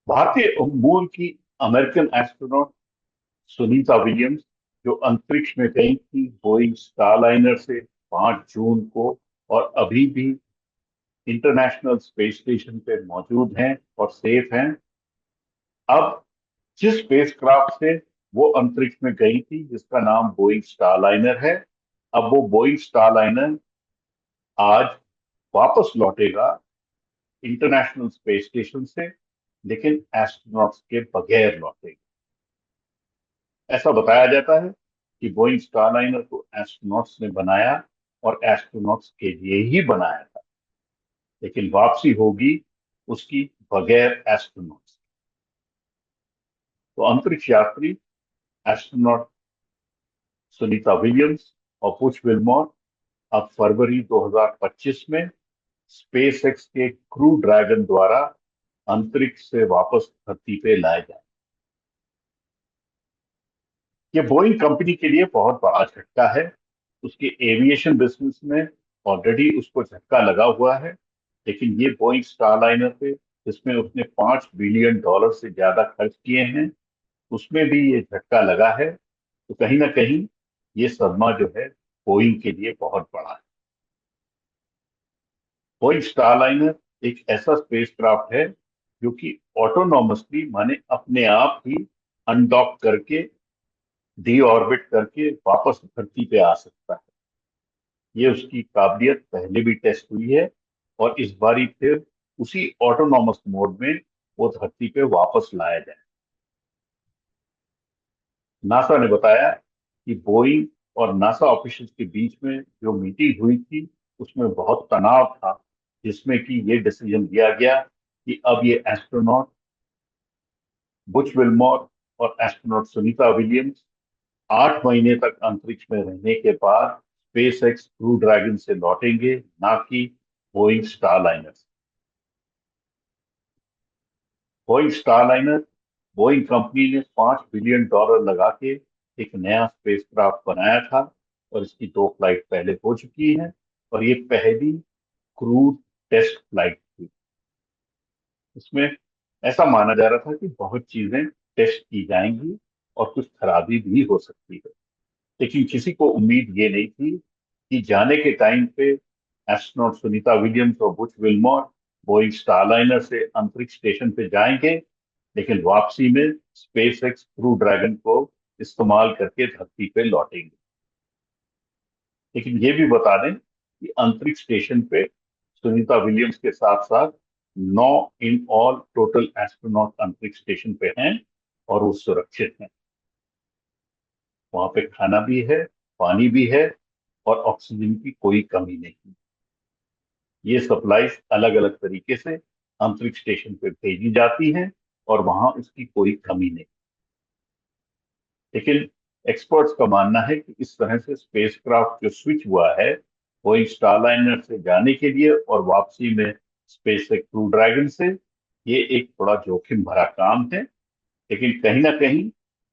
भारतीय मूल की अमेरिकन एस्ट्रोनॉट सुनीता विलियम्स, जो अंतरिक्ष में गई थी बोइंग स्टारलाइनर से 5 जून को, और अभी भी इंटरनेशनल स्पेस स्टेशन पे मौजूद हैं और सेफ हैं। अब जिस स्पेसक्राफ्ट से वो अंतरिक्ष में गई थी, जिसका नाम बोइंग स्टारलाइनर है, अब वो बोइंग स्टारलाइनर आज वापस लौटेगा इंटरनेशनल स्पेस स्टेशन से, लेकिन एस्ट्रोनॉट्स के बगैर लौटेगा। ऐसा बताया जाता है कि बोइंग स्टारलाइनर को एस्ट्रोनॉट्स ने बनाया और एस्ट्रोनॉट्स के लिए ही बनाया था, लेकिन वापसी होगी उसकी बगैर एस्ट्रोनॉट्स। तो अंतरिक्ष यात्री एस्ट्रोनॉट सुनीता विलियम्स और बुच विल्मोर अब फरवरी 2025 में स्पेसएक्स के क्रू ड्रैगन द्वारा अंतरिक्ष से वापस धरती पे लाए जाए। ये बोइंग कंपनी के लिए बहुत बड़ा झटका है। उसके एविएशन बिजनेस में ऑलरेडी उसको झटका लगा हुआ है, लेकिन ये बोइंग स्टारलाइनर पे, जिसमें उसने $5 बिलियन से ज्यादा खर्च किए हैं, उसमें भी ये झटका लगा है। तो कहीं ना कहीं ये सदमा जो है बोइंग के लिए बहुत बड़ा है। बोइंग स्टारलाइनर एक ऐसा स्पेसक्राफ्ट है जो कि ऑटोनॉमसली, माने अपने आप ही अनडॉक करके, डी ऑर्बिट करके वापस धरती पे आ सकता है। ये उसकी काबिलियत पहले भी टेस्ट हुई है, और इस बारी फिर उसी ऑटोनॉमस मोड में वो धरती पे वापस लाया जाए। नासा ने बताया कि बोइंग और नासा ऑफिशियल्स के बीच में जो मीटिंग हुई थी, उसमें बहुत तनाव था, जिसमें कि ये डिसीजन लिया गया कि अब ये एस्ट्रोनॉट बुच विल्मोर और एस्ट्रोनॉट सुनीता विलियम्स 8 महीने तक अंतरिक्ष में रहने के बाद स्पेस एक्स क्रू ड्रैगन से लौटेंगे, ना कि Boeing Starliner. Boeing Starliner, Boeing company ने $5 बिलियन लगा के एक नया स्पेसक्राफ्ट बनाया था, और इसकी 2 फ्लाइट पहले हो चुकी हैं, और ये पहली क्रू टेस्ट फ्लाइट थी। इसमें ऐसा माना जा रहा था कि बहुत चीजें टेस्ट की जाएंगी और कुछ खराबी भी हो सकती है, लेकिन किसी को उम्मीद ये नहीं थी कि जाने के टाइम पे एस्ट्रोनॉट सुनीता विलियम्स और बुच विल्मोर बोइंग स्टारलाइनर से अंतरिक्ष स्टेशन पे जाएंगे, लेकिन वापसी में स्पेसएक्स क्रू ड्रैगन को इस्तेमाल करके धरती पे लौटेंगे। लेकिन ये भी बता दें कि अंतरिक्ष स्टेशन पे सुनीता विलियम्स के साथ साथ 9 इन ऑल टोटल एस्ट्रोनॉट अंतरिक्ष स्टेशन पे हैं, और वो सुरक्षित हैं। वहां पे खाना भी है, पानी भी है, और ऑक्सीजन की कोई कमी नहीं। ये सप्लाईज अलग अलग तरीके से अंतरिक्ष स्टेशन पे भेजी जाती हैं, और वहां उसकी कोई कमी नहीं। लेकिन एक्सपर्ट्स का मानना है कि इस तरह से स्पेसक्राफ्ट जो स्विच हुआ है बोइंग स्टारलाइनर से जाने के लिए और वापसी में स्पेस क्रू ड्रैगन से, ये एक बड़ा जोखिम भरा काम है। लेकिन कहीं ना कहीं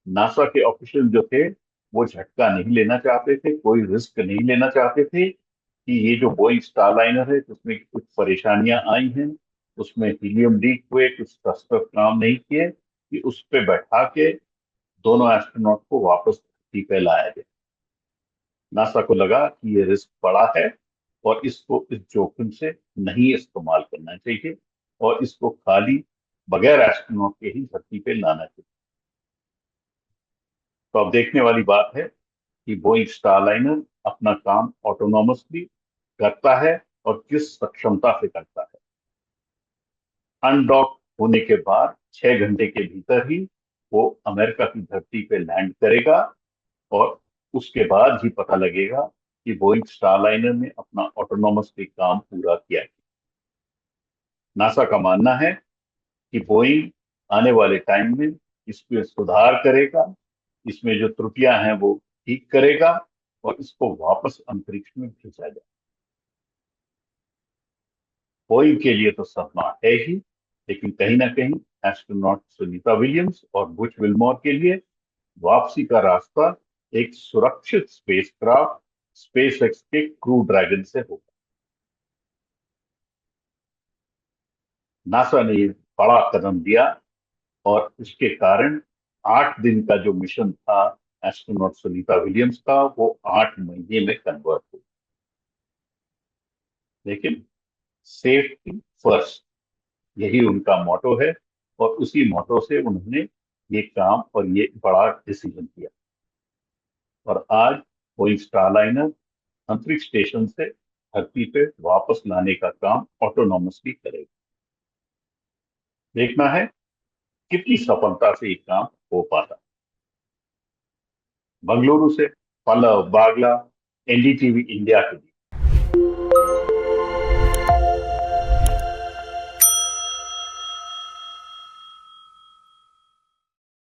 नासा के ऑफिशियल जो थे, वो झटका नहीं लेना चाहते थे, कोई रिस्क नहीं लेना चाहते थे कि ये जो बोइंग स्टारलाइनर है जिसमें कुछ परेशानियां आई हैं, उसमें हीलियम लीक हुए, कुछ थ्रस्टर काम नहीं किए, कि उस पे बैठा के दोनों एस्ट्रोनॉट को वापस धरती पे लाया गया। नासा को लगा कि ये रिस्क बड़ा है, और इसको इस जोखिम से नहीं इस्तेमाल करना चाहिए, और इसको खाली बगैर एस्ट्रोनॉट के ही धरती पे लाना चाहिए। तो अब देखने वाली बात है कि बोइंग स्टारलाइनर अपना काम ऑटोनॉमसली करता है और किस सक्षमता से करता है। अनडॉक होने के बाद 6 घंटे के भीतर ही वो अमेरिका की धरती पे लैंड करेगा, और उसके बाद ही पता लगेगा कि बोइंग स्टारलाइनर ने अपना ऑटोनॉमसली काम पूरा किया है। नासा का मानना है कि बोइंग आने वाले टाइम में इसमें सुधार करेगा, इसमें जो त्रुटियां हैं वो ठीक करेगा, और इसको वापस अंतरिक्ष में भेजा जाए। बोइंग के लिए तो सपना है ही, लेकिन कहीं ना कहीं एस्ट्रोनॉट सुनीता विलियम्स और बुच विल्मोर के लिए वापसी का रास्ता एक सुरक्षित स्पेसक्राफ्ट स्पेसएक्स के क्रू ड्रैगन से होगा। नासा ने ये बड़ा कदम दिया, और इसके कारण 8 दिन का जो मिशन था एस्ट्रोनॉट सुनीता विलियम्स का, वो 8 महीने में कन्वर्ट हुआ। लेकिन सेफ्टी फर्स्ट, यही उनका मोटो है, और उसी मोटो से उन्होंने ये काम और ये बड़ा डिसीजन किया। और आज बोइंग स्टारलाइनर अंतरिक्ष स्टेशन से धरती पे वापस लाने का काम ऑटोनॉमसली करेगा। देखना है कितनी सफलता से ये काम हो पाता। बंगलुरु से पल्लव बागला, एनडीटीवी इंडिया के लिए।